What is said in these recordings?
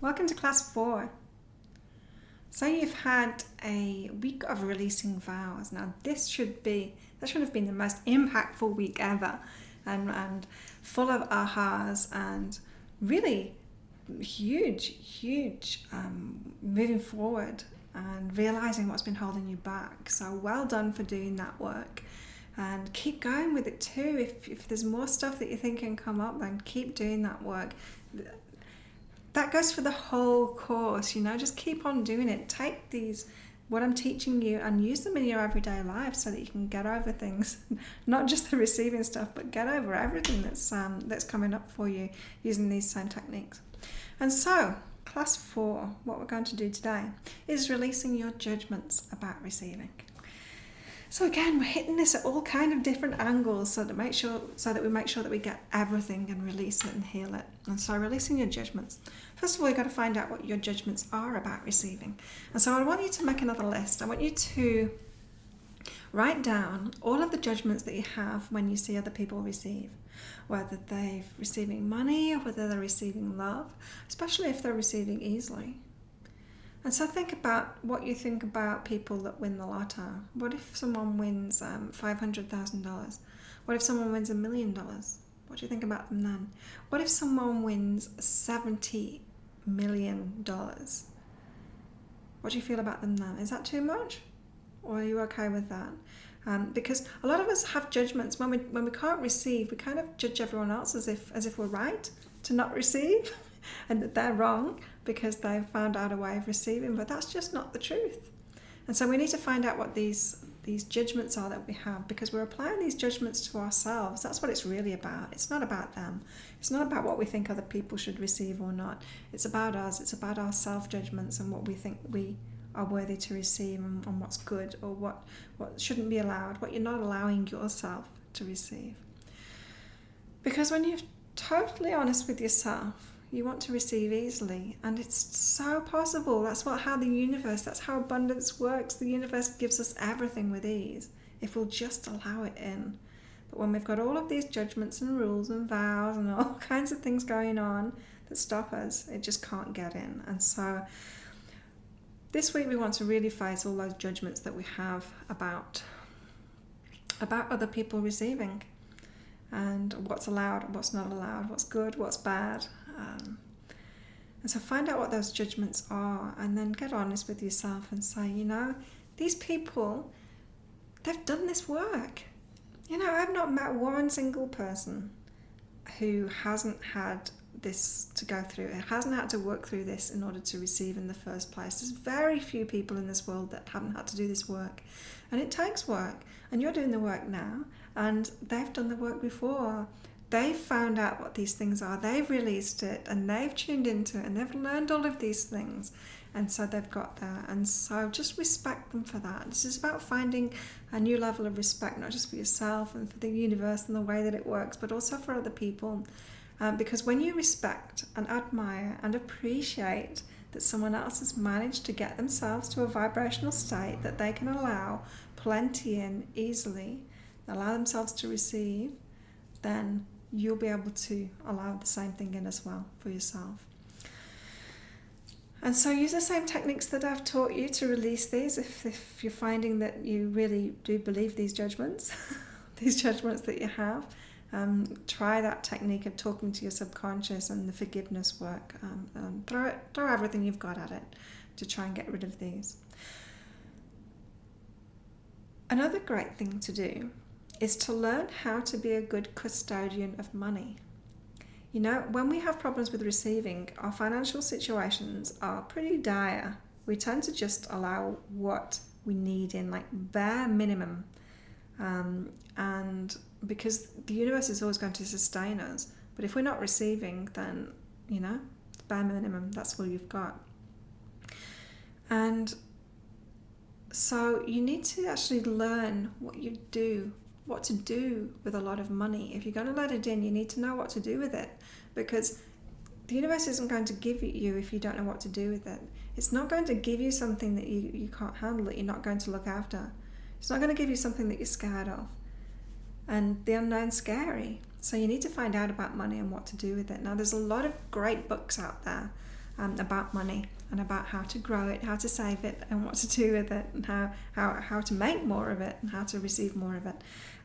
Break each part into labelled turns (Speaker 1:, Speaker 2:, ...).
Speaker 1: Welcome to class 4. So you've had a week of releasing vows. Now that should have been the most impactful week ever, and full of ahas and really huge moving forward and realizing what's been holding you back. So well done for doing that work. And keep going with it too. If there's more stuff that you think can come up, then keep doing that work. That goes for the whole course, just keep on doing it. Take what I'm teaching you, and use them in your everyday life so that you can get over things, not just the receiving stuff, but get over everything that's coming up for you using these same techniques. And so, class 4, what we're going to do today is releasing your judgments about receiving. So again, we're hitting this at all kind of different angles so that we make sure that we get everything and release it and heal it. And so releasing your judgments. First of all, you've got to find out what your judgments are about receiving. And so I want you to make another list. I want you to write down all of the judgments that you have when you see other people receive, whether they're receiving money or whether they're receiving love, especially if they're receiving easily. And so think about what you think about people that win the lotto. What if someone wins $500,000? What if someone wins $1 million? What do you think about them then? What if someone wins $70 million? What do you feel about them then? Is that too much? Or are you okay with that? Because a lot of us have judgments. When we can't receive, we kind of judge everyone else as if we're right to not receive and that they're wrong because they've found out a way of receiving, but that's just not the truth. And so we need to find out what these judgments are that we have, because we're applying these judgments to ourselves. That's what it's really about. It's not about them. It's not about what we think other people should receive or not. It's about us. It's about our self-judgments and what we think we are worthy to receive, and what's good or what shouldn't be allowed, what you're not allowing yourself to receive. Because when you're totally honest with yourself, you want to receive easily, and it's so possible. That's how abundance works. The universe gives us everything with ease if we'll just allow it in. But when we've got all of these judgments and rules and vows and all kinds of things going on that stop us, it just can't get in. And so this week we want to really face all those judgments that we have about other people receiving, and what's allowed, what's not allowed, what's good, what's bad. And so find out what those judgments are, and then get honest with yourself and say, these people, they've done this work. I've not met one single person who hasn't had this to go through. It hasn't had to work through this in order to receive in the first place. There's very few people in this world that haven't had to do this work. And it takes work. And you're doing the work now, and they've done the work before. They've found out what these things are, they've released it, and they've tuned into it, and they've learned all of these things, and so they've got there. And so just respect them for that. This is about finding a new level of respect, not just for yourself and for the universe and the way that it works, but also for other people. Because when you respect and admire and appreciate that someone else has managed to get themselves to a vibrational state that they can allow plenty in easily, allow themselves to receive, then you'll be able to allow the same thing in as well for yourself. And so use the same techniques that I've taught you to release these if you're finding that you really do believe these judgments, these judgments that you have. Try that technique of talking to your subconscious and the forgiveness work. Throw everything you've got at it to try and get rid of these. Another great thing to do is to learn how to be a good custodian of money. When we have problems with receiving, our financial situations are pretty dire. We tend to just allow what we need in, like bare minimum. And because the universe is always going to sustain us. But if we're not receiving, then, it's bare minimum. That's all you've got. And so you need to actually learn what to do with a lot of money. If you're going to let it in, you need to know what to do with it, because the universe isn't going to give it you if you don't know what to do with it. It's not going to give you something that you can't handle, that you're not going to look after. It's not going to give you something that you're scared of. And the unknown's scary. So you need to find out about money and what to do with it. Now, there's a lot of great books out there about money and about how to grow it, how to save it, and what to do with it, and how to make more of it, and how to receive more of it.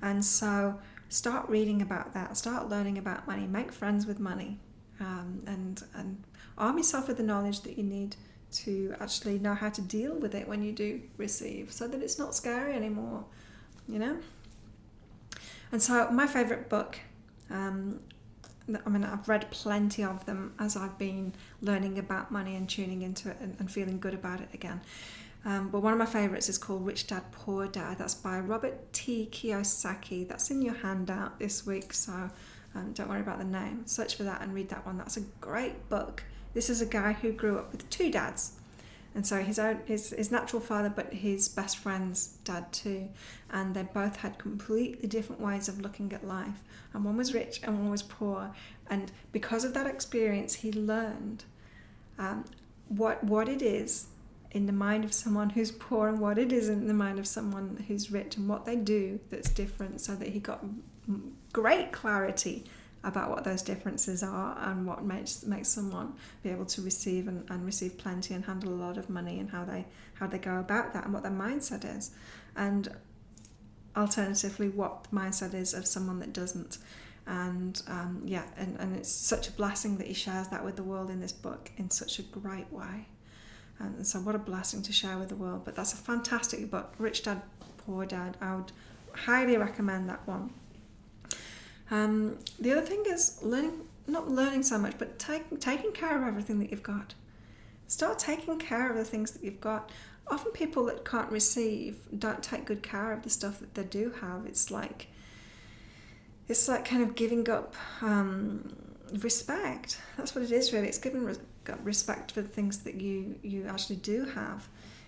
Speaker 1: And so start reading about that, start learning about money, make friends with money, and arm yourself with the knowledge that you need to actually know how to deal with it when you do receive, so that it's not scary anymore, you know? And so my favourite book, I've read plenty of them as I've been learning about money and tuning into it and feeling good about it again. But one of my favourites is called Rich Dad, Poor Dad. That's by Robert T. Kiyosaki. That's in your handout this week, so don't worry about the name. Search for that and read that one. That's a great book. This is a guy who grew up with two dads. And so his natural father, but his best friend's dad too. And they both had completely different ways of looking at life. And one was rich and one was poor. And because of that experience, he learned what it is in the mind of someone who's poor and what it is in the mind of someone who's rich, and what they do that's different, so that he got great clarity about what those differences are and what makes someone be able to receive and receive plenty and handle a lot of money, and how they go about that and what their mindset is, and alternatively what the mindset is of someone that doesn't. And and it's such a blessing that he shares that with the world in this book in such a great way. And so what a blessing to share with the world. But that's a fantastic book, Rich Dad, Poor Dad. I would highly recommend that one. The other thing is not learning so much, but taking care of everything that you've got. Start taking care of the things that you've got. Often people that can't receive don't take good care of the stuff that they do have. It's like kind of giving up respect. That's what it is, really. It's giving respect for the things that you actually do have.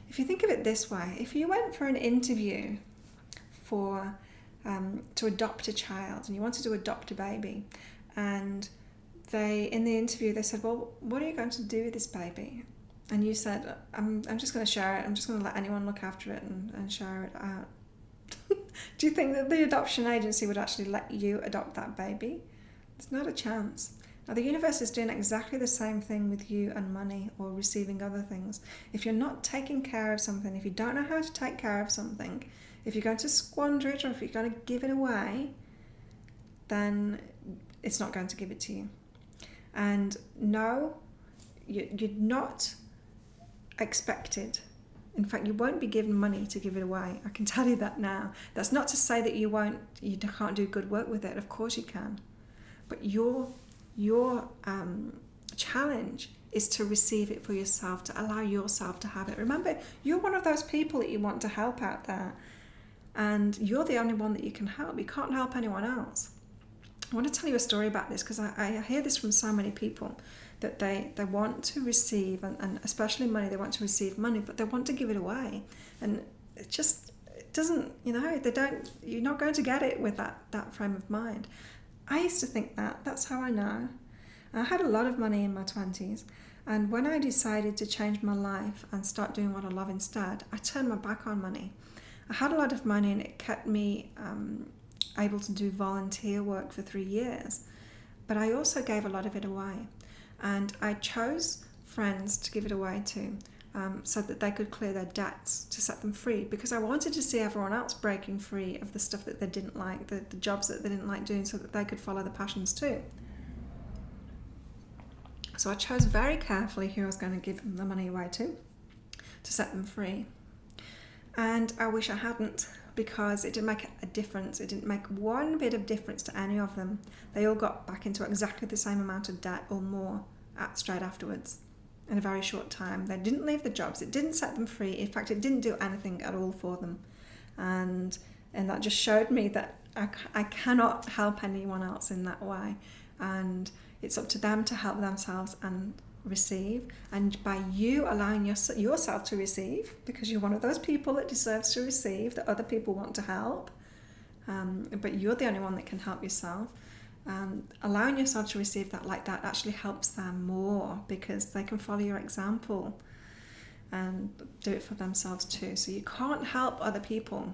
Speaker 1: If you think of it this way, if you went for an interview to adopt a child, and you wanted to adopt a baby, and in the interview they said, well, what are you going to do with this baby? And you said, I'm just going to share it. I'm just going to let anyone look after it and share it out. Do you think that the adoption agency would actually let you adopt that baby? There's not a chance. Now, the universe is doing exactly the same thing with you and money, or receiving other things. If you're not taking care of something, if you don't know how to take care of something, if you're going to squander it, or if you're going to give it away, then it's not going to give it to you. And no, you're not expected. In fact, you won't be given money to give it away. I can tell you that now. That's not to say that you can't do good work with it. Of course you can. But your challenge is to receive it for yourself, to allow yourself to have it. Remember, you're one of those people that you want to help out there. And you're the only one that you can help. You can't help anyone else. I want to tell you a story about this, because I hear this from so many people, that they want to receive, and especially money, they want to receive money, but they want to give it away. And it doesn't, you're not going to get it with that frame of mind. I used to think that's how I know. I had a lot of money in my 20s, and when I decided to change my life and start doing what I love instead, I turned my back on money. I had a lot of money, and it kept me able to do volunteer work for 3 years, but I also gave a lot of it away. And I chose friends to give it away to, so that they could clear their debts, to set them free, because I wanted to see everyone else breaking free of the stuff that they didn't like, the jobs that they didn't like doing, so that they could follow the passions too. So I chose very carefully who I was going to give the money away to set them free. And I wish I hadn't, because it didn't make a difference. It didn't make one bit of difference to any of them. They all got back into exactly the same amount of debt or more straight afterwards in a very short time. They didn't leave the jobs. It didn't set them free. In fact, it didn't do anything at all for them. And that just showed me that I cannot help anyone else in that way. And it's up to them to help themselves and receive. And by you allowing yourself to receive, because you're one of those people that deserves to receive, that other people want to help, but you're the only one that can help yourself, allowing yourself to receive that like that actually helps them more, because they can follow your example and do it for themselves too. So you can't help other people.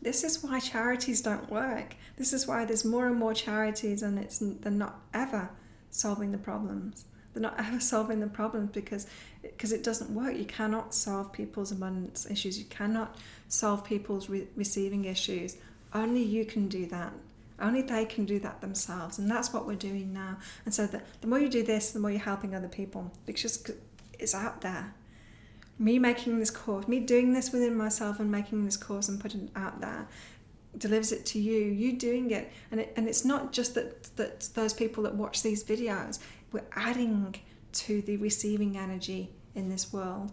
Speaker 1: This is why charities don't work. This is why there's more and more charities, and they're not ever solving the problems. They're not ever solving the problems because it doesn't work. You cannot solve people's abundance issues. You cannot solve people's receiving issues. Only you can do that. Only they can do that themselves. And that's what we're doing now. And so the more you do this, the more you're helping other people, because it's out there. Me making this course, me doing this within myself and making this course and putting it out there, delivers it to you. You doing it, and it's not just that those people that watch these videos. We're adding to the receiving energy in this world,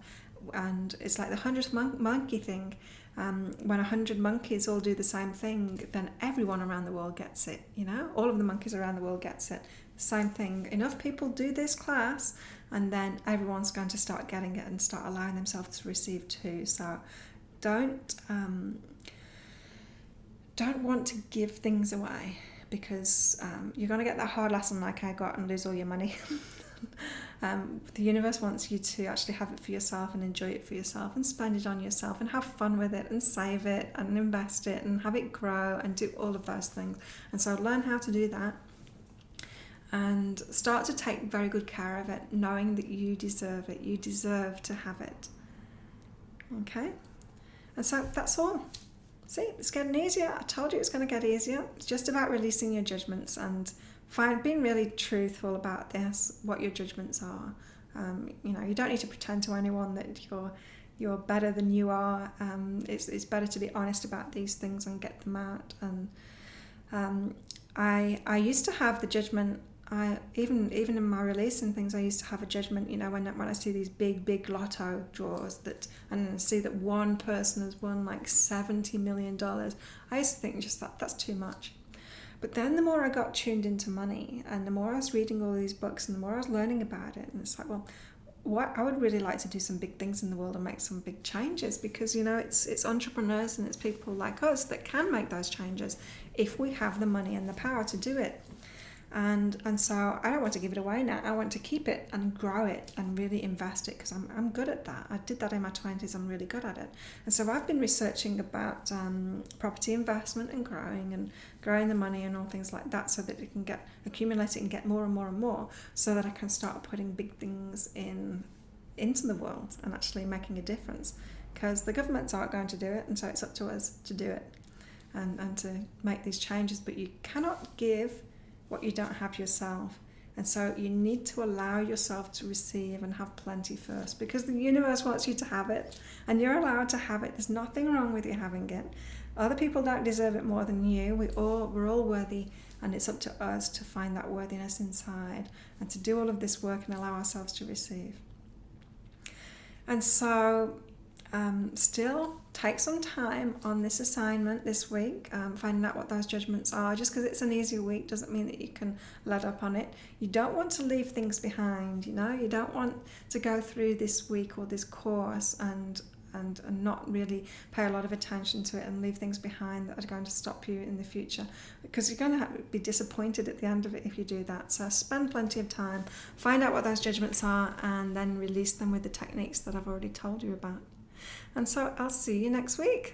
Speaker 1: and it's like the 100th monkey thing. When 100 monkeys all do the same thing, then everyone around the world gets it. All of the monkeys around the world gets it. Same thing. Enough people do this class, and then everyone's going to start getting it and start allowing themselves to receive too. So don't want to give things away, because you're going to get that hard lesson like I got and lose all your money. The universe wants you to actually have it for yourself and enjoy it for yourself and spend it on yourself and have fun with it and save it and invest it and have it grow and do all of those things. And so learn how to do that and start to take very good care of it, knowing that you deserve it. You deserve to have it. Okay? And so that's all. See, it's getting easier. I told you it's going to get easier. It's just about releasing your judgments and being really truthful about this, what your judgments are. You don't need to pretend to anyone that you're better than you are. It's better to be honest about these things and get them out. And I used to have the judgment. Even in my release and things, I used to have a judgment. When I see these big lotto draws and see that one person has won like $70 million, I used to think just that's too much. But then the more I got tuned into money, and the more I was reading all these books, and the more I was learning about it, and it's like, well, I would really like to do some big things in the world and make some big changes, because it's entrepreneurs and it's people like us that can make those changes if we have the money and the power to do it. And so I don't want to give it away now. I want to keep it and grow it and really invest it, because I'm good at that. I did that in my 20s. I'm really good at it. And so I've been researching about property investment and growing the money and all things like that, so that it can accumulate it and get more and more and more, so that I can start putting big things into the world and actually making a difference, because the governments aren't going to do it, and so it's up to us to do it and to make these changes. But you cannot give what you don't have yourself, and so you need to allow yourself to receive and have plenty first, because the universe wants you to have it, and you're allowed to have it. There's nothing wrong with you having it. Other people don't deserve it more than you. We're all worthy, and it's up to us to find that worthiness inside and to do all of this work and allow ourselves to receive. And so still take some time on this assignment this week, finding out what those judgments are. Just because it's an easier week doesn't mean that you can let up on it. You don't want to leave things behind, you don't want to go through this week or this course and not really pay a lot of attention to it and leave things behind that are going to stop you in the future, because you're going to be disappointed at the end of it if you do that. So spend plenty of time, find out what those judgments are, and then release them with the techniques that I've already told you about. And so I'll see you next week.